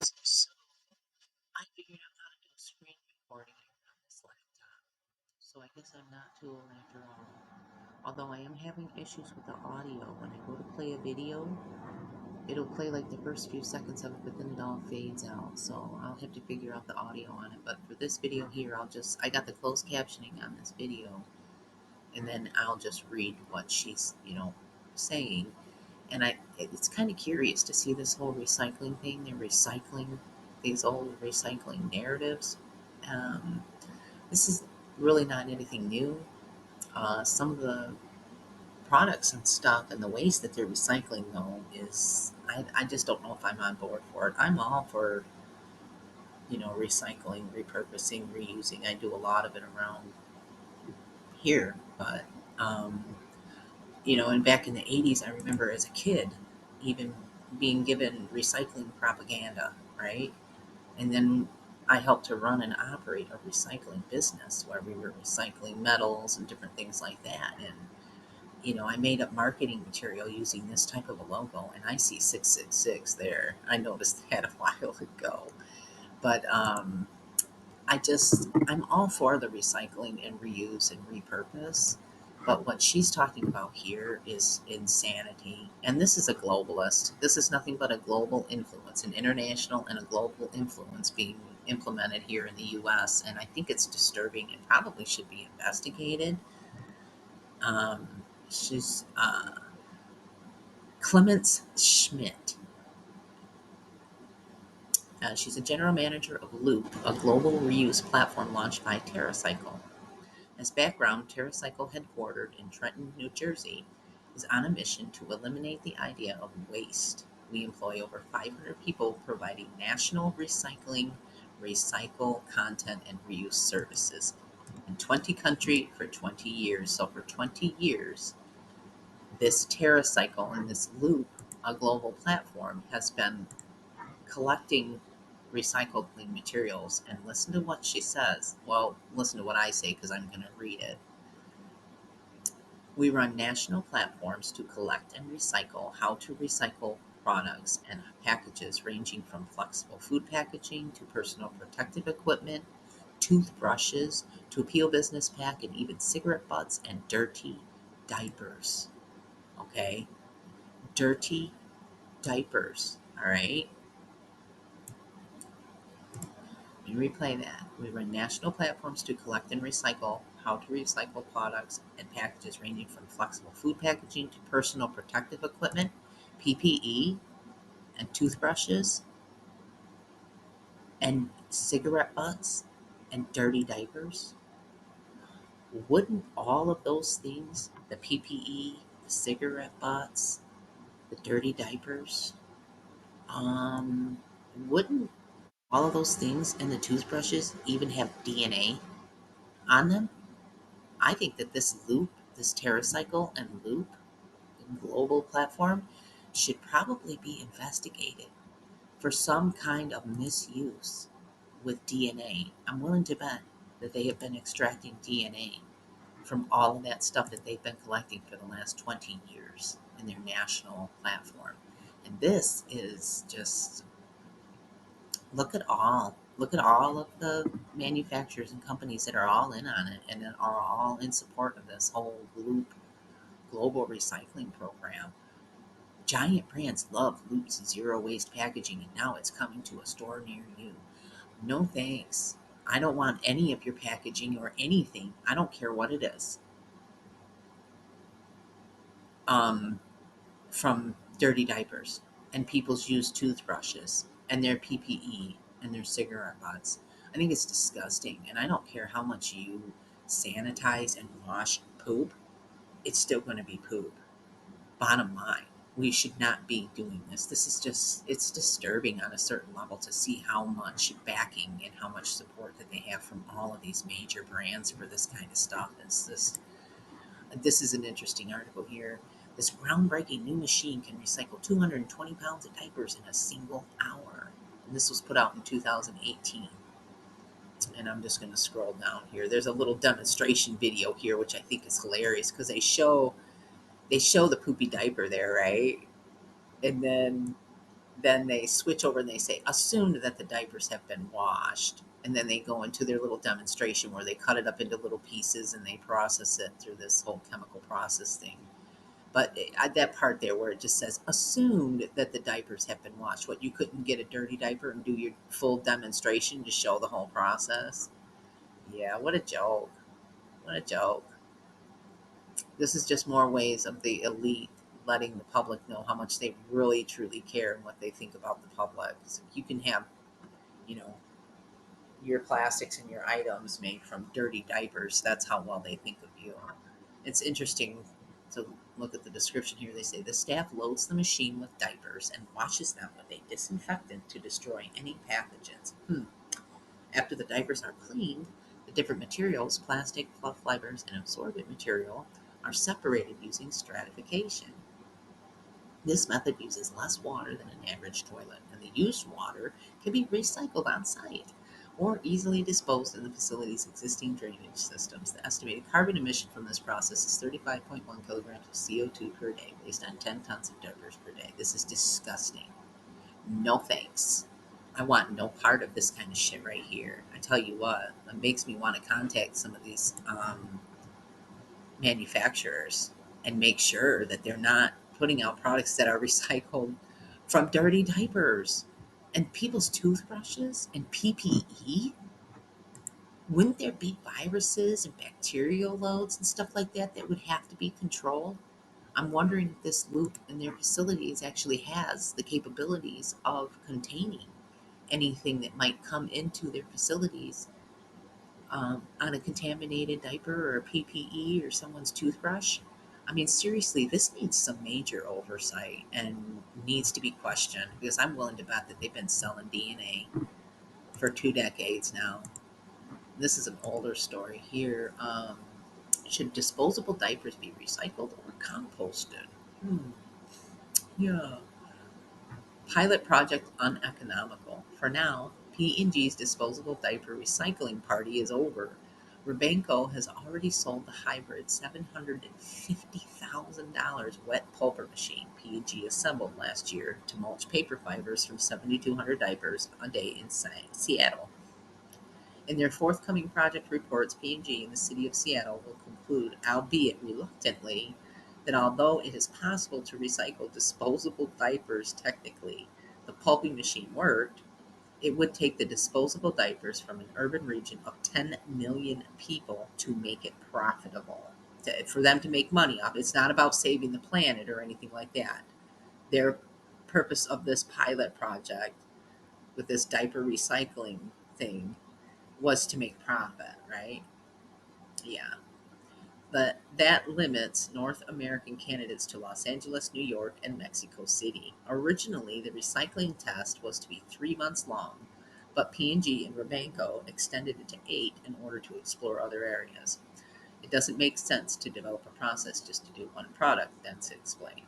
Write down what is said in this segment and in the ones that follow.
So I figured out how to do screen recording here on this laptop. So I guess I'm not too old after all. Although I am having issues with the audio. When I go to play a video, it'll play like the first few seconds of it, but then it all fades out. So I'll have to figure out the audio on it. But for this video here, I got the closed captioning on this video, and then I'll just read what she's, saying. And it's kind of curious to see this whole recycling thing. They're recycling these old recycling narratives. Um, this is really not anything new. Some of the products and stuff and the waste that they're recycling, though, I just don't know if I'm on board for it. I'm all for recycling, repurposing, reusing. I do a lot of it around here, but um, and back in the 80s, I remember as a kid even being given recycling propaganda, right? And then I helped to run and operate a recycling business where we were recycling metals and different things like that. And, I made up marketing material using this type of a logo, and I see 666 there. I noticed that a while ago. But I'm all for the recycling and reuse and repurpose. But what she's talking about here is insanity. And this is a globalist. This is nothing but a global influence, an international and a global influence being implemented here in the US. And I think it's disturbing and probably should be investigated. Um, she's Clements Schmidt. She's a general manager of Loop, a global reuse platform launched by TerraCycle. As background, TerraCycle, headquartered in Trenton, New Jersey, is on a mission to eliminate the idea of waste. We employ over 500 people providing national recycling, recycle, content, and reuse services in 20 countries for 20 years. So for 20 years, this TerraCycle and this Loop, a global platform, has been collecting recycled clean materials. And listen to what she says. Well, listen to what I say because I'm going to read it. We run national platforms to collect and recycle how to recycle products and packages ranging from flexible food packaging to personal protective equipment, toothbrushes to a peel business pack, and even cigarette butts and dirty diapers. Okay? Dirty diapers. All right? Let me replay that. We run national platforms to collect and recycle how to recycle products and packages ranging from flexible food packaging to personal protective equipment, PPE, and toothbrushes, and cigarette butts, and dirty diapers. Wouldn't all of those things, the PPE, the cigarette butts, the dirty diapers, um, wouldn't all of those things and the toothbrushes even have DNA on them? I think that this loop, this TerraCycle and loop global platform should probably be investigated for some kind of misuse with DNA. I'm willing to bet that they have been extracting DNA from all of that stuff that they've been collecting for the last 20 years in their national platform. And this is just look at all of the manufacturers and companies that are all in on it and that are all in support of this whole loop global recycling program. Giant brands love Loop's zero waste packaging, and now it's coming to a store near you. No thanks. I don't want any of your packaging or anything. I don't care what it is. Um, from dirty diapers and people's used toothbrushes and their PPE and their cigarette butts. I think it's disgusting, and I don't care how much you sanitize and wash poop. It's still going to be poop. Bottom line, we should not be doing this. This is just, it's disturbing on a certain level to see how much backing and how much support that they have from all of these major brands for this kind of stuff. This is an interesting article here. This groundbreaking new machine can recycle 220 pounds of diapers in a single hour. And this was put out in 2018. And I'm just going to scroll down here. There's a little demonstration video here, which I think is hilarious because they show the poopy diaper there, right? And then then they switch over and they say, assume that the diapers have been washed. And then they go into their little demonstration where they cut it up into little pieces and they process it through this whole chemical process thing. But that part there where it just says, assumed that the diapers have been washed. What, you couldn't get a dirty diaper and do your full demonstration to show the whole process? Yeah, what a joke. What a joke. This is just more ways of the elite letting the public know how much they really truly care and what they think about the public. So you can have, you know, your plastics and your items made from dirty diapers. That's how well they think of you. It's interesting to look at the description here. They say the staff loads the machine with diapers and washes them with a disinfectant to destroy any pathogens. After the diapers are cleaned, the different materials, plastic, fluff fibers, and absorbent material, are separated using stratification. This method uses less water than an average toilet, and the used water can be recycled on site or easily disposed in the facility's existing drainage systems. The estimated carbon emission from this process is 35.1 kilograms of CO2 per day, based on 10 tons of diapers per day. This is disgusting. No thanks. I want no part of this kind of shit right here. I tell you what, it makes me want to contact some of these manufacturers and make sure that they're not putting out products that are recycled from dirty diapers and people's toothbrushes and PPE. Wouldn't there be viruses and bacterial loads and stuff like that that would have to be controlled? I'm wondering if this loop in their facilities actually has the capabilities of containing anything that might come into their facilities on a contaminated diaper or a PPE or someone's toothbrush. I mean, seriously, this needs some major oversight and needs to be questioned because I'm willing to bet that they've been selling DNA for 2 decades now. This is an older story here. Should disposable diapers be recycled or composted? Yeah. Pilot project uneconomical. For now, P&G's disposable diaper recycling party is over. Rabanco has already sold the hybrid $750,000 wet pulper machine P&G assembled last year to mulch paper fibers from 7,200 diapers a day in Seattle. In their forthcoming project reports, P&G and the City of Seattle will conclude, albeit reluctantly, that although it is possible to recycle disposable diapers technically, the pulping machine worked, it would take the disposable diapers from an urban region of 10 million people to make it profitable. For them to make money off it. It's not about saving the planet or anything like that. Their purpose of this pilot project with this diaper recycling thing was to make profit, right? Yeah. But that limits North American candidates to Los Angeles, New York, and Mexico City. Originally, the recycling test was to be 3 months long, but P&G and Rabanco extended it to 8 in order to explore other areas. It doesn't make sense to develop a process just to do one product, Dentz explained.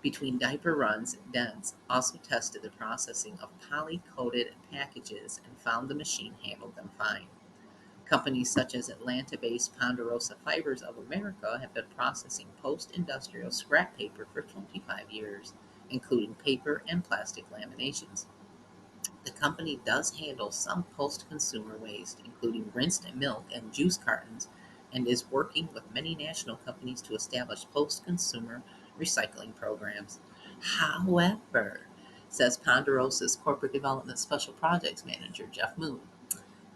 Between diaper runs, Dentz also tested the processing of poly-coated packages and found the machine handled them fine. Companies such as Atlanta-based Ponderosa Fibers of America have been processing post-industrial scrap paper for 25 years, including paper and plastic laminations. The company does handle some post-consumer waste, including rinsed milk and juice cartons, and is working with many national companies to establish post-consumer recycling programs. However, says Ponderosa's Corporate Development Special Projects Manager, Jeff Moon,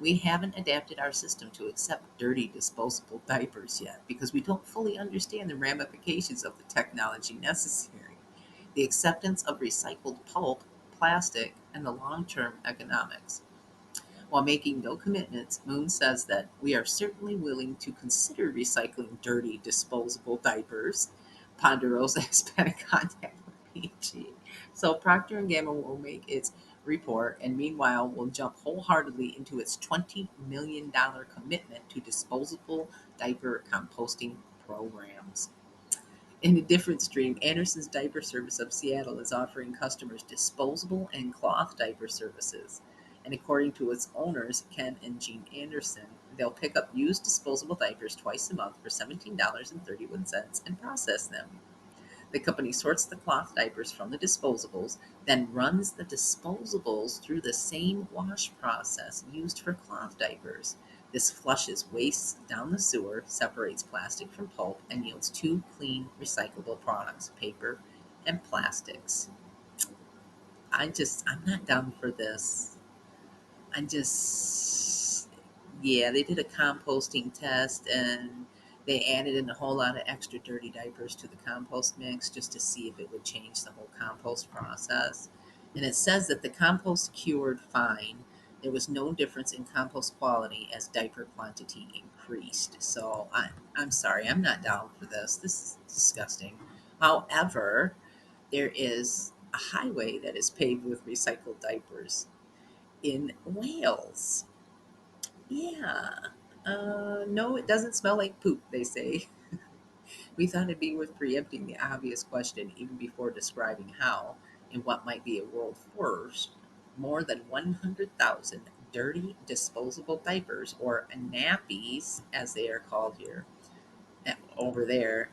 we haven't adapted our system to accept dirty disposable diapers yet because we don't fully understand the ramifications of the technology necessary, the acceptance of recycled pulp, plastic, and the long-term economics. While making no commitments, Moon says that we are certainly willing to consider recycling dirty disposable diapers. Ponderosa has been in contact with PG. So Procter and Gamble will make its report, and meanwhile will jump wholeheartedly into its $20 million commitment to disposable diaper composting programs. In a different stream, Anderson's Diaper Service of Seattle is offering customers disposable and cloth diaper services. And according to its owners, Ken and Jean Anderson, they'll pick up used disposable diapers twice a month for $17.31 and process them. The company sorts the cloth diapers from the disposables, then runs the disposables through the same wash process used for cloth diapers. This flushes waste down the sewer, separates plastic from pulp, and yields two clean, recyclable products: paper and plastics. I'm not down for this. I just, yeah, they did a composting test and they added in a whole lot of extra dirty diapers to the compost mix just to see if it would change the whole compost process. And it says that the compost cured fine. There was no difference in compost quality as diaper quantity increased. So I'm sorry, I'm not down for this. This is disgusting. However, there is a highway that is paved with recycled diapers in Wales. Yeah. No, it doesn't smell like poop, they say. We thought it'd be worth preempting the obvious question even before describing how, and what might be a world first. More than 100,000 dirty disposable diapers, or nappies as they are called here, over there,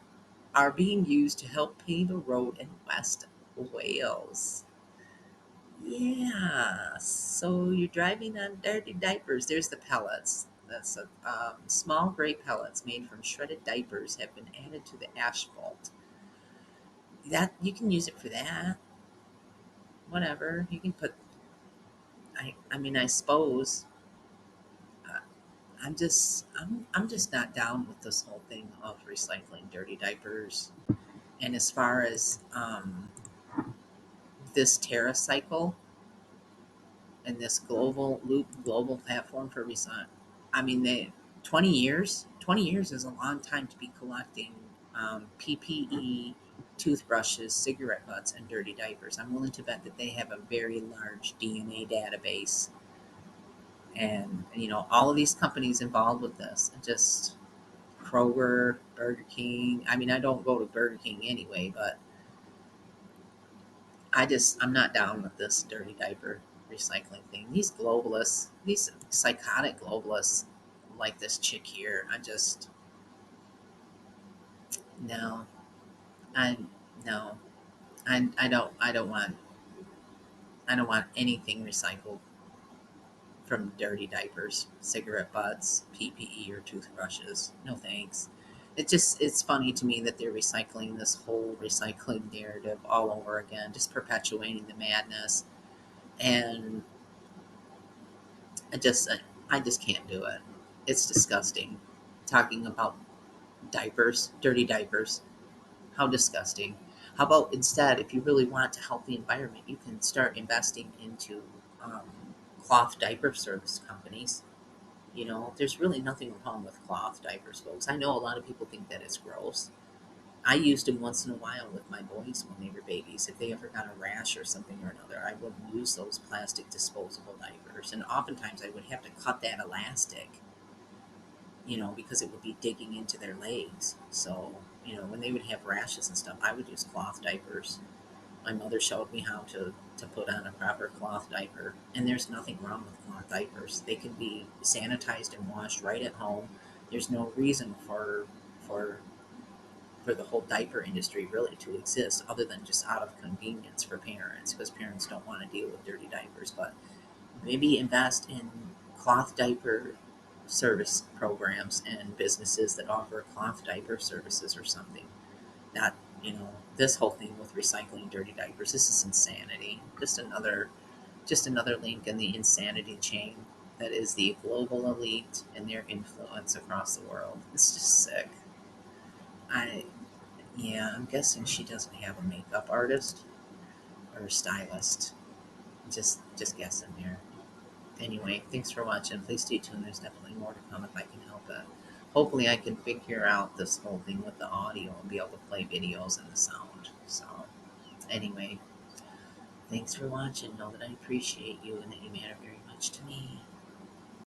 are being used to help pave a road in West Wales. Yeah, so you're driving on dirty diapers. There's the pellets. That's a small gray pellets made from shredded diapers have been added to the asphalt. That you can use it for that. Whatever you can put. I mean, I suppose. Uh, I'm just not down with this whole thing of recycling dirty diapers. And as far as this Terra cycle and this global loop, global platform for recycling. I mean, 20 years is a long time to be collecting PPE, toothbrushes, cigarette butts, and dirty diapers. I'm willing to bet that they have a very large DNA database. And, all of these companies involved with this, and just Kroger, Burger King. I mean, I don't go to Burger King anyway, but I'm not down with this dirty diaper recycling thing. These globalists, these psychotic globalists, like this chick here, no, I no, I don't want anything recycled from dirty diapers, cigarette butts, PPE, or toothbrushes. No thanks. It's funny to me that they're recycling this whole recycling narrative all over again, just perpetuating the madness. And I just I just can't do it. It's disgusting. Talking about diapers, dirty diapers. How disgusting. How about instead, if you really want to help the environment, you can start investing into cloth diaper service companies. There's really nothing wrong with cloth diapers, folks. I know a lot of people think that it's gross. I used them once in a while with my boys when they were babies. If they ever got a rash or something or another, I would use those plastic disposable diapers. And oftentimes I would have to cut that elastic, because it would be digging into their legs. So, when they would have rashes and stuff, I would use cloth diapers. My mother showed me how to put on a proper cloth diaper. And there's nothing wrong with cloth diapers. They can be sanitized and washed right at home. There's no reason for for the whole diaper industry really to exist other than just out of convenience for parents, because parents don't want to deal with dirty diapers. But maybe invest in cloth diaper service programs and businesses that offer cloth diaper services or something. Not, this whole thing with recycling dirty diapers. This is insanity. Just another link in the insanity chain that is the global elite and their influence across the world. It's just sick. I Yeah, I'm guessing she doesn't have a makeup artist or a stylist. Just guessing here. Anyway, thanks for watching. Please stay tuned. There's definitely more to come if I can help it. Hopefully, I can figure out this whole thing with the audio and be able to play videos and the sound. So, anyway, thanks for watching. Know that I appreciate you and that you matter very much to me.